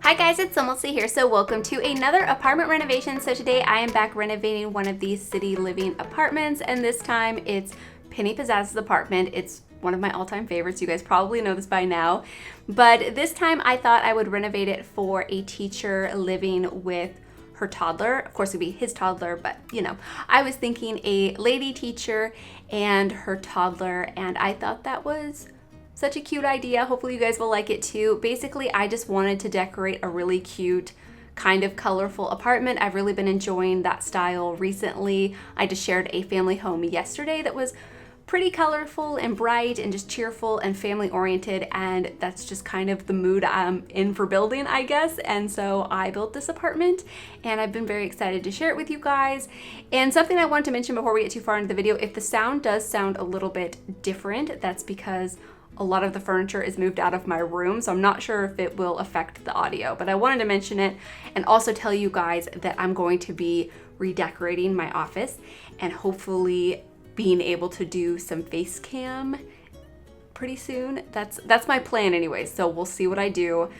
Hi guys, it's SimLicy here. So welcome to another apartment renovation. So today I am back renovating one of these city living apartments, and this time it's Penny Pizzazz's apartment. It's one of my all-time favorites. You guys probably know this by now. But this time I thought I would renovate it for a teacher living with her toddler. Of course, it would be his toddler, but you know, I was thinking a lady teacher and her toddler, and I thought that was such a cute idea. Hopefully you guys will like it too. Basically, I just wanted to decorate a really cute, kind of colorful apartment. I've really been enjoying that style recently. I just shared a family home yesterday that was pretty colorful and bright and just cheerful and family oriented, and that's just kind of the mood I'm in for building, I guess. And so I built this apartment and I've been very excited to share it with you guys. And something I wanted to mention before we get too far into the video, if the sound does sound a little bit different, that's because a lot of the furniture is moved out of my room, so I'm not sure if it will affect the audio, but I wanted to mention it and also tell you guys that I'm going to be redecorating my office and hopefully being able to do some face cam pretty soon. That's my plan anyway, so we'll see what I do.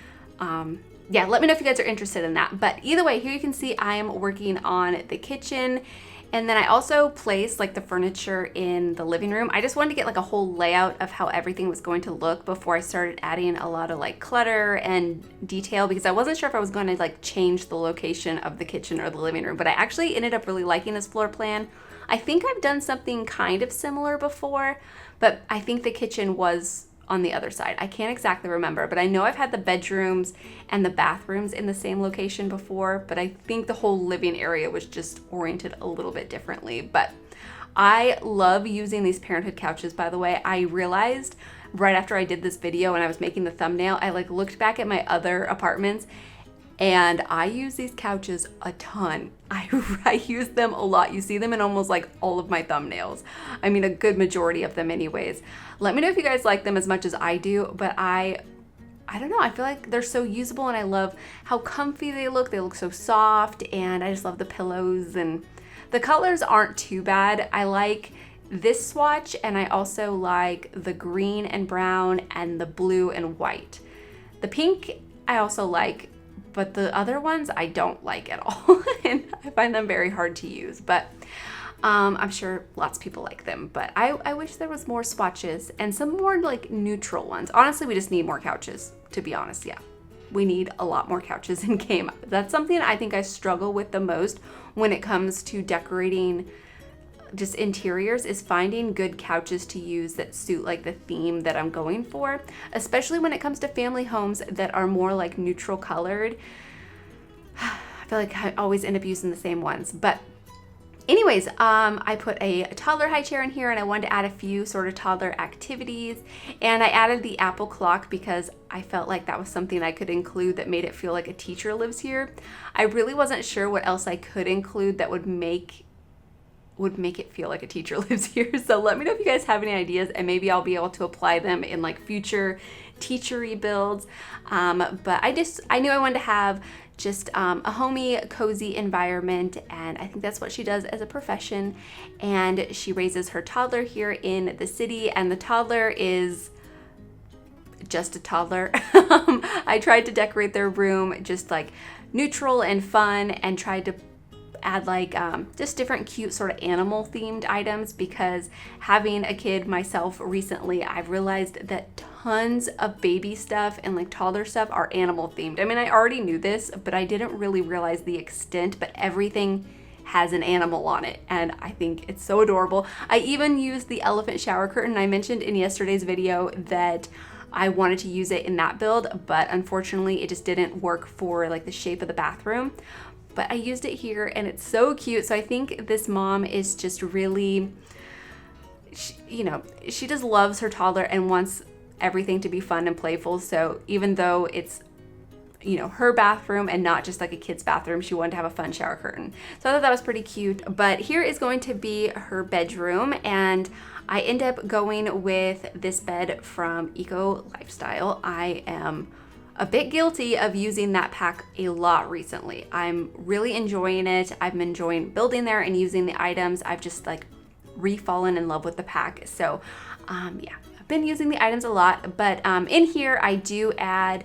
Yeah, let me know if you guys are interested in that. But either way, here you can see I am working on the kitchen. And then I also placed like the furniture in the living room. I just wanted to get like a whole layout of how everything was going to look before I started adding a lot of like clutter and detail, because I wasn't sure if I was going to like change the location of the kitchen or the living room. But I actually ended up really liking this floor plan. I think I've done something kind of similar before, but I think the kitchen was on the other side. I can't exactly remember, but I know I've had the bedrooms and the bathrooms in the same location before, but I think the whole living area was just oriented a little bit differently. But I love using these parenthood couches, by the way. I realized right after I did this video and I was making the thumbnail, I like looked back at my other apartments and I use these couches a ton. I use them a lot. You see them in almost like all of my thumbnails. I mean, a good majority of them anyways. Let me know if you guys like them as much as I do, but I don't know, I feel like they're so usable and I love how comfy they look. They look so soft and I just love the pillows, and the colors aren't too bad. I like this swatch and I also like the green and brown and the blue and white. The pink I also like, but the other ones I don't like at all. And I find them very hard to use, but I'm sure lots of people like them, but I wish there was more swatches and some more like neutral ones. Honestly, we just need more couches, to be honest. Yeah, we need a lot more couches in game. That's something I think I struggle with the most when it comes to decorating just interiors, is finding good couches to use that suit like the theme that I'm going for, especially when it comes to family homes that are more like neutral colored. I feel like I always end up using the same ones. But anyways, I put a toddler high chair in here and I wanted to add a few sort of toddler activities, and I added the Apple clock because I felt like that was something I could include that made it feel like a teacher lives here. I really wasn't sure what else I could include that would make it feel like a teacher lives here. So let me know if you guys have any ideas and maybe I'll be able to apply them in like future teachery builds. But I knew I wanted to have just a homey, cozy environment, and I think that's what she does as a profession. And she raises her toddler here in the city, and the toddler is just a toddler. I tried to decorate their room just like neutral and fun, and tried to add like just different cute sort of animal themed items, because having a kid myself recently, I've realized that tons of baby stuff and like toddler stuff are animal themed. I mean, I already knew this, but I didn't really realize the extent, but everything has an animal on it and I think it's so adorable. I even used the elephant shower curtain. I mentioned in yesterday's video that I wanted to use it in that build, but unfortunately it just didn't work for like the shape of the bathroom. But I used it here and it's so cute. So I think this mom is just really, she just loves her toddler and wants everything to be fun and playful. So even though it's, her bathroom and not just like a kid's bathroom, she wanted to have a fun shower curtain. So I thought that was pretty cute. But here is going to be her bedroom, and I end up going with this bed from Eco Lifestyle. I am a bit guilty of using that pack a lot recently. I'm really enjoying it. I've been enjoying building there and using the items. I've just like re-fallen in love with the pack. So yeah, I've been using the items a lot, but in here I do add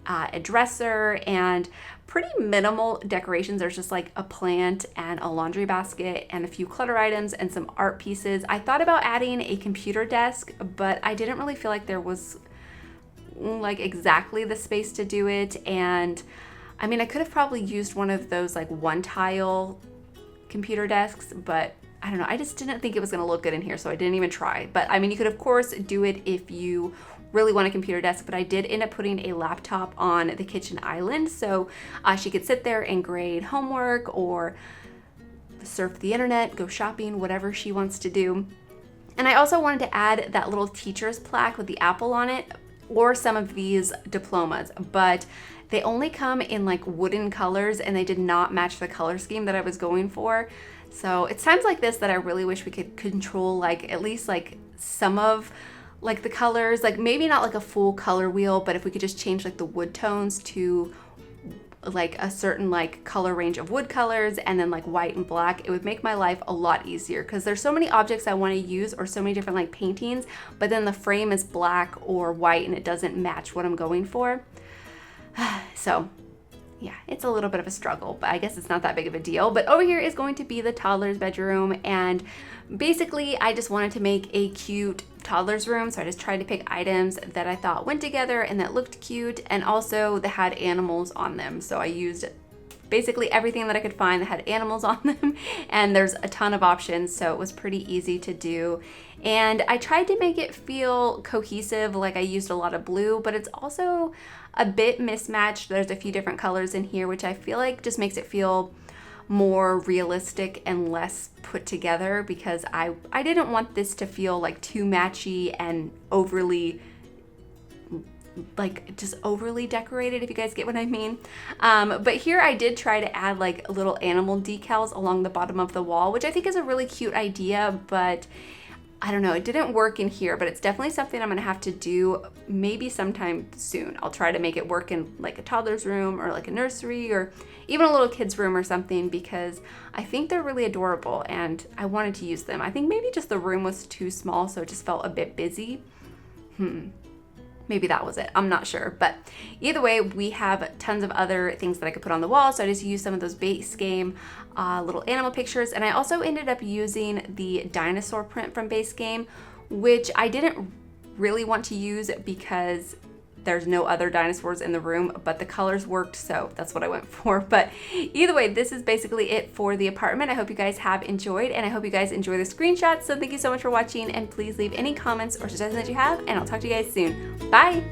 a dresser, and pretty minimal decorations. There's just like a plant and a laundry basket and a few clutter items and some art pieces. I thought about adding a computer desk, but I didn't really feel like there was like exactly the space to do it. And I mean, I could have probably used one of those like one tile computer desks, but I don't know, I just didn't think it was gonna look good in here, so I didn't even try. But I mean, you could of course do it if you really want a computer desk, but I did end up putting a laptop on the kitchen island so she could sit there and grade homework or surf the internet, go shopping, whatever she wants to do. And I also wanted to add that little teacher's plaque with the apple on it, or some of these diplomas, but they only come in like wooden colors and they did not match the color scheme that I was going for. So it's times like this that I really wish we could control like at least like some of like the colors, like maybe not like a full color wheel, but if we could just change like the wood tones to like a certain like color range of wood colors and then like white and black, it would make my life a lot easier, because there's so many objects I want to use or so many different like paintings, but then the frame is black or white and it doesn't match what I'm going for. So yeah, it's a little bit of a struggle, but I guess it's not that big of a deal. But over here is going to be the toddler's bedroom, and basically I just wanted to make a cute toddler's room, so I just tried to pick items that I thought went together and that looked cute, and also that had animals on them. So I used basically everything that I could find that had animals on them, and there's a ton of options, so it was pretty easy to do. And I tried to make it feel cohesive, like I used a lot of blue, but it's also a bit mismatched. There's a few different colors in here, which I feel like just makes it feel more realistic and less put together, because I didn't want this to feel like too matchy and overly like just overly decorated, if you guys get what I mean. But here I did try to add like little animal decals along the bottom of the wall, which I think is a really cute idea, but I don't know, it didn't work in here, but it's definitely something I'm gonna have to do maybe sometime soon. I'll try to make it work in like a toddler's room or like a nursery or even a little kid's room or something, because I think they're really adorable and I wanted to use them. I think maybe just the room was too small, so it just felt a bit busy. Maybe that was it, I'm not sure. But either way, we have tons of other things that I could put on the wall, so I just used some of those base game little animal pictures. And I also ended up using the dinosaur print from base game, which I didn't really want to use because there's no other dinosaurs in the room, but the colors worked, so that's what I went for. But either way, this is basically it for the apartment. I hope you guys have enjoyed, and I hope you guys enjoy the screenshots. So thank you so much for watching, and please leave any comments or suggestions that you have, and I'll talk to you guys soon. Bye!